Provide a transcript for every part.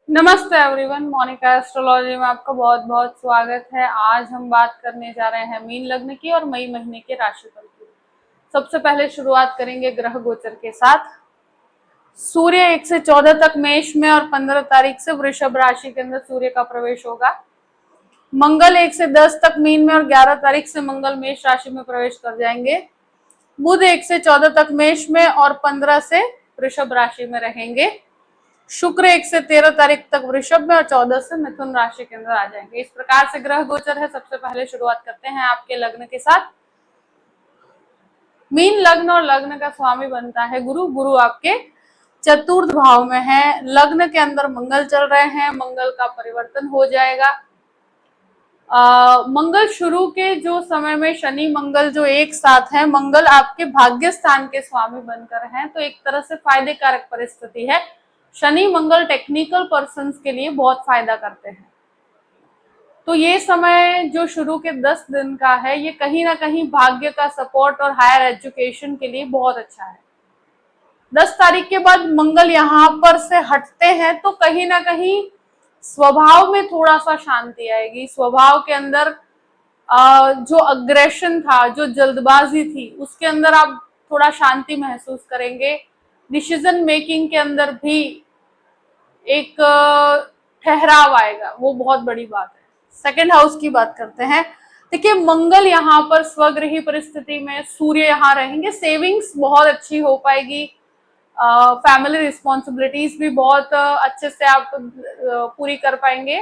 नमस्ते everyone, Monika astrology में आपका बहुत बहुत स्वागत है। आज हम बात करने जा रहे हैं मीन लग्न की और मई महीने के राशिफल की। सबसे पहले शुरुआत करेंगे ग्रह गोचर के साथ। सूर्य 1 से 14 तक मेष में और 15 तारीख से वृषभ राशि के अंदर सूर्य का प्रवेश होगा। मंगल 1 से 10 तक मीन में और 11 तारीख से मंगल मेष राशि में प्रवेश कर जाएंगे। बुध 1 से 14 तक मेष में और 15 से वृषभ राशि में रहेंगे। शुक्र 1 से 13 तारीख तक वृषभ में और 14 से मिथुन राशि के अंदर आ जाएंगे। इस प्रकार से ग्रह गोचर है। सबसे पहले शुरुआत करते हैं आपके लग्न के साथ। मीन लग्न और लग्न का स्वामी बनता है गुरु। गुरु आपके चतुर्थ भाव में है। लग्न के अंदर मंगल चल रहे हैं, मंगल का परिवर्तन हो जाएगा। मंगल शुरू के जो समय में शनि मंगल जो एक साथ है, मंगल आपके भाग्य स्थान के स्वामी बनकर हैं, तो एक तरह से फायदे कारक परिस्थिति है। शनि मंगल टेक्निकल पर्सन्स के लिए बहुत फायदा करते हैं। तो ये समय जो शुरू के 10 दिन का है, ये कहीं ना कहीं भाग्य का सपोर्ट और हायर एजुकेशन के लिए बहुत अच्छा है। 10 तारीख के बाद मंगल यहाँ पर से हटते हैं तो कहीं ना कहीं स्वभाव में थोड़ा सा शांति आएगी। स्वभाव के अंदर जो अग्रेशन था, जो जल्दबाजी थी, उसके अंदर आप थोड़ा शांति महसूस करेंगे। डिसीजन मेकिंग के अंदर भी एक ठहराव आएगा, वो बहुत बड़ी बात है। सेकेंड हाउस की बात करते हैं। देखिए, मंगल यहाँ पर स्वगृही परिस्थिति में, सूर्य यहाँ रहेंगे, सेविंग्स बहुत अच्छी हो पाएगी। फैमिली रिस्पॉन्सिबिलिटीज भी बहुत अच्छे से आप पूरी कर पाएंगे।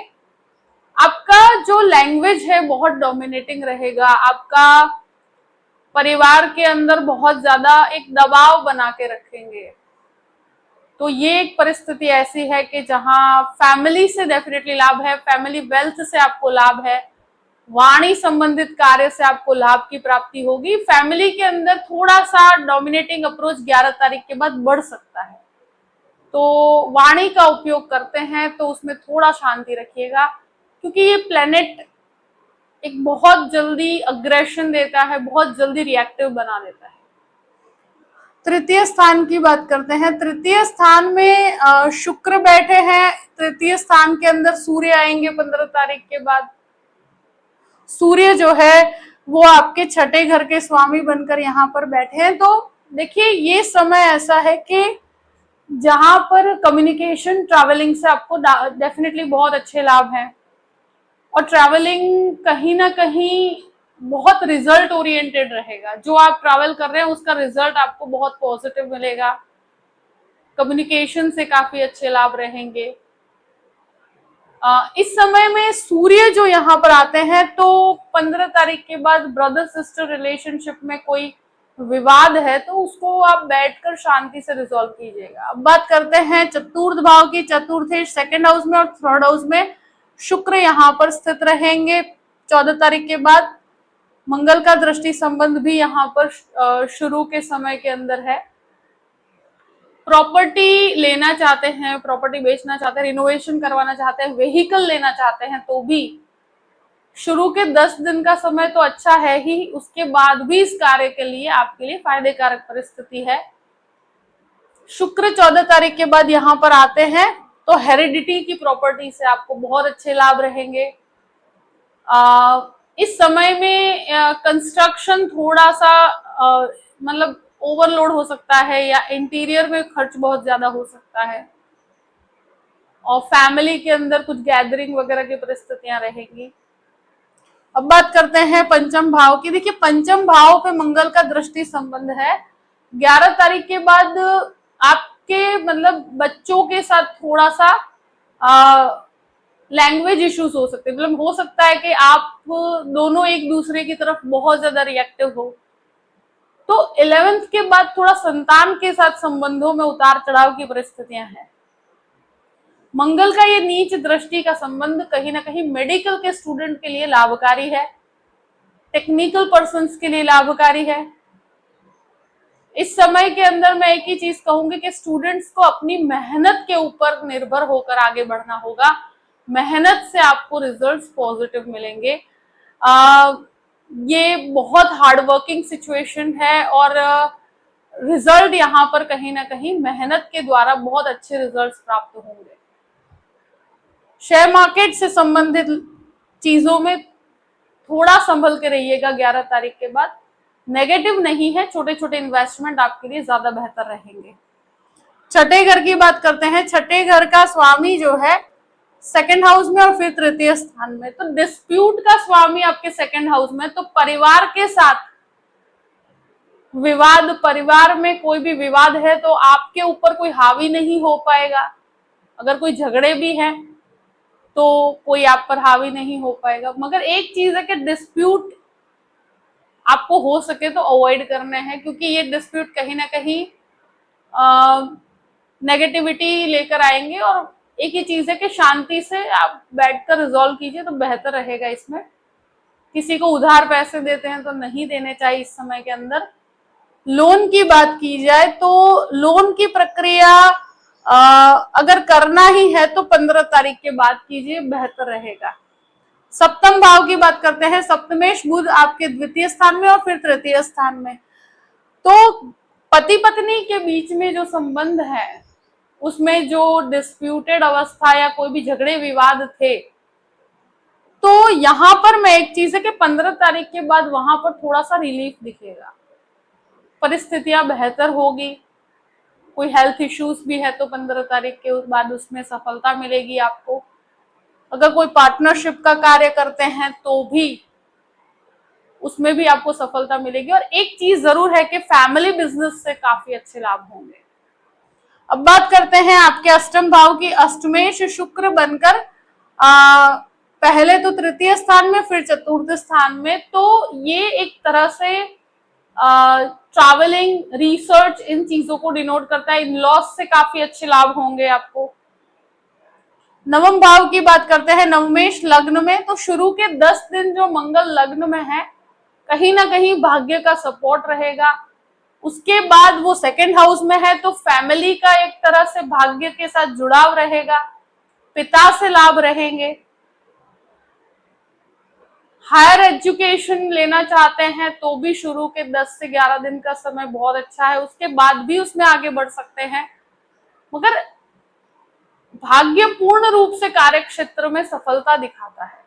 आपका जो लैंग्वेज है बहुत डोमिनेटिंग रहेगा। आपका परिवार के अंदर बहुत ज्यादा एक दबाव बना के रखेंगे। तो ये एक परिस्थिति ऐसी है कि जहां फैमिली से डेफिनेटली लाभ है, फैमिली वेल्थ से आपको लाभ है, वाणी संबंधित कार्य से आपको लाभ की प्राप्ति होगी। फैमिली के अंदर थोड़ा सा डोमिनेटिंग अप्रोच 11 तारीख के बाद बढ़ सकता है, तो वाणी का उपयोग करते हैं तो उसमें थोड़ा शांति रखिएगा, क्योंकि ये प्लेनेट एक बहुत जल्दी अग्रेशन देता है, बहुत जल्दी रिएक्टिव बना देता है। तृतीय स्थान की बात करते हैं। तृतीय स्थान में शुक्र बैठे हैं। तृतीय स्थान के अंदर सूर्य आएंगे 15 तारीख के बाद। सूर्य जो है वो आपके छठे घर के स्वामी बनकर यहाँ पर बैठे हैं। तो देखिए, ये समय ऐसा है कि जहां पर कम्युनिकेशन, ट्रैवलिंग से आपको डेफिनेटली बहुत अच्छे लाभ हैं, और ट्रैवलिंग कहीं ना कहीं बहुत रिजल्ट ओरिएंटेड रहेगा। जो आप ट्रैवल कर रहे हैं उसका रिजल्ट आपको बहुत पॉजिटिव मिलेगा। कम्युनिकेशन से काफी अच्छे लाभ रहेंगे। इस समय में सूर्य जो यहाँ पर आते हैं, तो 15 तारीख के बाद ब्रदर सिस्टर रिलेशनशिप में कोई विवाद है तो उसको आप बैठकर शांति से रिजॉल्व कीजिएगा। अब बात करते हैं चतुर्थ भाव की। चतुर्थ सेकेंड हाउस में और थर्ड हाउस में शुक्र यहाँ पर स्थित रहेंगे 14 तारीख के बाद। मंगल का दृष्टि संबंध भी यहाँ पर शुरू के समय के अंदर है। प्रॉपर्टी लेना चाहते हैं, प्रॉपर्टी बेचना चाहते हैं, रिनोवेशन करवाना चाहते हैं, व्हीकल लेना चाहते हैं, तो भी शुरू के 10 दिन का समय तो अच्छा है ही, उसके बाद भी इस कार्य के लिए आपके लिए फायदे कारक परिस्थिति है। शुक्र 14 तारीख के बाद यहाँ पर आते हैं तो हेरिडिटी की प्रॉपर्टी से आपको बहुत अच्छे लाभ रहेंगे। इस समय में कंस्ट्रक्शन थोड़ा सा मतलब ओवरलोड हो सकता है, या इंटीरियर में खर्च बहुत ज्यादा हो सकता है, और फैमिली के अंदर कुछ गैदरिंग वगैरह की परिस्थितियां रहेंगी। अब बात करते हैं पंचम भाव की। देखिए, पंचम भाव पे मंगल का दृष्टि संबंध है। 11 तारीख के बाद आपके मतलब बच्चों के साथ थोड़ा सा लैंग्वेज इश्यूज हो सकते हैं। मतलब हो सकता है कि आप दोनों एक दूसरे की तरफ बहुत ज्यादा रिएक्टिव हो। तो 11th के बाद थोड़ा संतान के साथ संबंधों में उतार चढ़ाव की परिस्थितियां हैं। मंगल का ये नीच दृष्टि का संबंध कहीं ना कहीं मेडिकल के स्टूडेंट के लिए लाभकारी है, टेक्निकल पर्सन्स के लिए लाभकारी है। इस समय के अंदर मैं एक ही चीज कहूंगी कि स्टूडेंट्स को अपनी मेहनत के ऊपर निर्भर होकर आगे बढ़ना होगा। मेहनत से आपको रिजल्ट्स पॉजिटिव मिलेंगे। ये बहुत हार्डवर्किंग सिचुएशन है, और रिजल्ट यहाँ पर कहीं ना कहीं मेहनत के द्वारा बहुत अच्छे रिजल्ट्स प्राप्त होंगे। शेयर मार्केट से संबंधित चीजों में थोड़ा संभल के रहिएगा 11 तारीख के बाद। नेगेटिव नहीं है, छोटे छोटे इन्वेस्टमेंट आपके लिए ज्यादा बेहतर रहेंगे। छठे घर की बात करते हैं। छठे घर का स्वामी जो है सेकंड हाउस में और फिर तृतीय स्थान में, तो डिस्प्यूट का स्वामी आपके सेकंड हाउस में, तो परिवार के साथ विवाद, परिवार में कोई भी विवाद है तो आपके ऊपर कोई हावी नहीं हो पाएगा। अगर कोई झगड़े भी हैं तो कोई आप पर हावी नहीं हो पाएगा। मगर एक चीज है कि डिस्प्यूट आपको हो सके तो अवॉइड करने हैं, क्योंकि ये डिस्प्यूट कहीं ना कहीं नेगेटिविटी लेकर आएंगे। और एक ही चीज है कि शांति से आप बैठकर रिजॉल्व कीजिए तो बेहतर रहेगा। इसमें किसी को उधार पैसे देते हैं तो नहीं देने चाहिए इस समय के अंदर। लोन की बात की जाए तो लोन की प्रक्रिया अगर करना ही है तो 15 तारीख के बाद कीजिए, बेहतर रहेगा। सप्तम भाव की बात करते हैं। सप्तमेश बुध आपके द्वितीय स्थान में और फिर तृतीय स्थान में, तो पति पत्नी के बीच में जो संबंध है उसमें जो डिस्प्यूटेड अवस्था या कोई भी झगड़े विवाद थे, तो यहां पर मैं एक चीज है कि 15 तारीख के बाद वहां पर थोड़ा सा रिलीफ दिखेगा, परिस्थितियां बेहतर होगी। कोई हेल्थ इश्यूज भी है तो 15 तारीख के बाद उसमें सफलता मिलेगी आपको। अगर कोई पार्टनरशिप का कार्य करते हैं तो भी उसमें भी आपको सफलता मिलेगी। और एक चीज जरूर है कि फैमिली बिजनेस से काफी अच्छे लाभ होंगे। अब बात करते हैं आपके अष्टम भाव की। अष्टमेश शुक्र बनकर पहले तो तृतीय स्थान में फिर चतुर्थ स्थान में, तो ये एक तरह से ट्रैवलिंग, रिसर्च, इन चीजों को डिनोट करता है। इन लॉस से काफी अच्छे लाभ होंगे आपको। नवम भाव की बात करते हैं। नवमेश लग्न में, तो शुरू के 10 दिन जो मंगल लग्न में है कहीं ना कहीं भाग्य का सपोर्ट रहेगा। उसके बाद वो सेकंड हाउस में है तो फैमिली का एक तरह से भाग्य के साथ जुड़ाव रहेगा, पिता से लाभ रहेंगे। हायर एजुकेशन लेना चाहते हैं तो भी शुरू के 10 से 11 दिन का समय बहुत अच्छा है, उसके बाद भी उसमें आगे बढ़ सकते हैं। मगर भाग्य पूर्ण रूप से कार्य क्षेत्र में सफलता दिखाता है।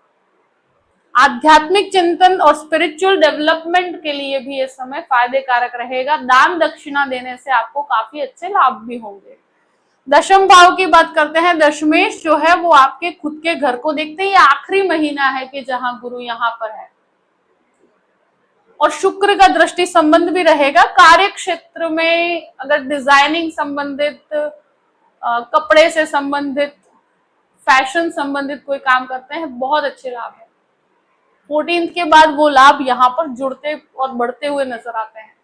आध्यात्मिक चिंतन और स्पिरिचुअल डेवलपमेंट के लिए भी ये समय फायदे कारक रहेगा। दान दक्षिणा देने से आपको काफी अच्छे लाभ भी होंगे। दशम भाव की बात करते हैं। दशमेश जो है वो आपके खुद के घर को देखते हैं। ये आखिरी महीना है कि जहां गुरु यहाँ पर है और शुक्र का दृष्टि संबंध भी रहेगा। कार्य क्षेत्र में अगर डिजाइनिंग संबंधित, कपड़े से संबंधित, फैशन संबंधित कोई काम करते हैं, बहुत अच्छे लाभ है। 14 के बाद वो लाभ यहाँ पर जुड़ते और बढ़ते हुए नजर आते हैं।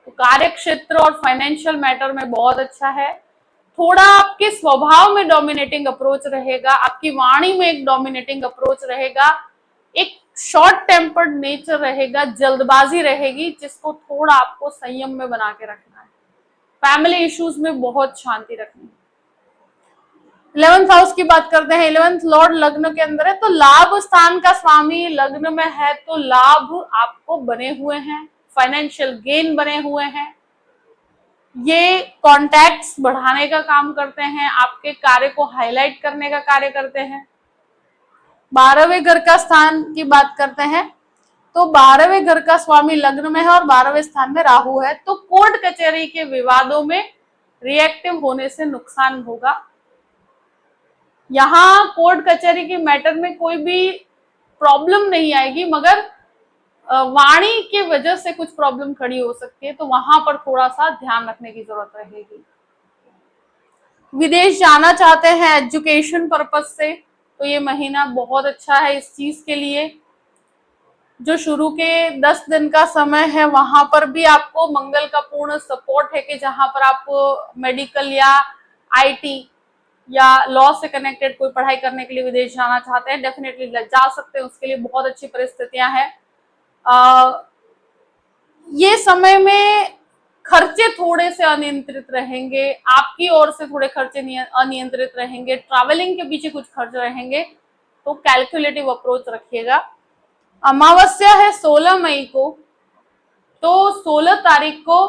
तो कार्य क्षेत्र और फाइनेंशियल मैटर में बहुत अच्छा है। थोड़ा आपके स्वभाव में डोमिनेटिंग अप्रोच रहेगा, आपकी वाणी में एक डोमिनेटिंग अप्रोच रहेगा, एक शॉर्ट टेम्पर्ड नेचर रहेगा, जल्दबाजी रहेगी, जिसको थोड़ा आपको संयम में बना के रखना है। फैमिली इश्यूज में बहुत शांति रखनी है। 11th हाउस की बात करते हैं। 11th लॉर्ड लग्न के अंदर है, तो लाभ स्थान का स्वामी लग्न में है तो लाभ आपको बने हुए हैं, फाइनेंशियल गेन बने हुए हैं। ये कॉन्टैक्ट्स बढ़ाने का काम करते हैं, आपके कार्य को हाईलाइट करने का कार्य करते हैं। 12वें घर का स्थान की बात करते हैं, तो 12वें घर का स्वामी लग्न में है और 12वें स्थान में राहु है, तो कोर्ट कचहरी के विवादों में रिएक्टिव होने से नुकसान होगा। यहाँ कोर्ट कचहरी के मैटर में कोई भी प्रॉब्लम नहीं आएगी, मगर वाणी की वजह से कुछ प्रॉब्लम खड़ी हो सकती है, तो वहां पर थोड़ा सा ध्यान रखने की जरूरत रहेगी। विदेश जाना चाहते हैं एजुकेशन पर्पस से, तो ये महीना बहुत अच्छा है इस चीज के लिए। जो शुरू के 10 दिन का समय है वहां पर भी आपको मंगल का पूर्ण सपोर्ट है कि जहां पर आप मेडिकल या आईटी या लॉ से कनेक्टेड कोई पढ़ाई करने के लिए विदेश जाना चाहते हैं, डेफिनेटली जा सकते हैं, उसके लिए बहुत अच्छी परिस्थितियां हैं। ये समय में खर्चे थोड़े से अनियंत्रित रहेंगे, आपकी ओर से थोड़े खर्चे अनियंत्रित रहेंगे, ट्रैवलिंग के पीछे कुछ खर्च रहेंगे, तो कैलकुलेटिव अप्रोच रखिएगा। अमावस्या है 16 मई को, तो 16 तारीख को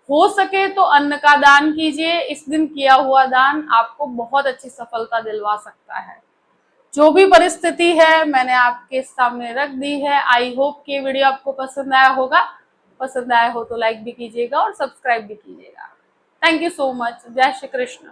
हो सके तो अन्न का दान कीजिए। इस दिन किया हुआ दान आपको बहुत अच्छी सफलता दिलवा सकता है। जो भी परिस्थिति है मैंने आपके सामने रख दी है। आई होप कि वीडियो आपको पसंद आया होगा। पसंद आया हो तो लाइक भी कीजिएगा और सब्सक्राइब भी कीजिएगा। Thank you so much. जय श्री कृष्ण।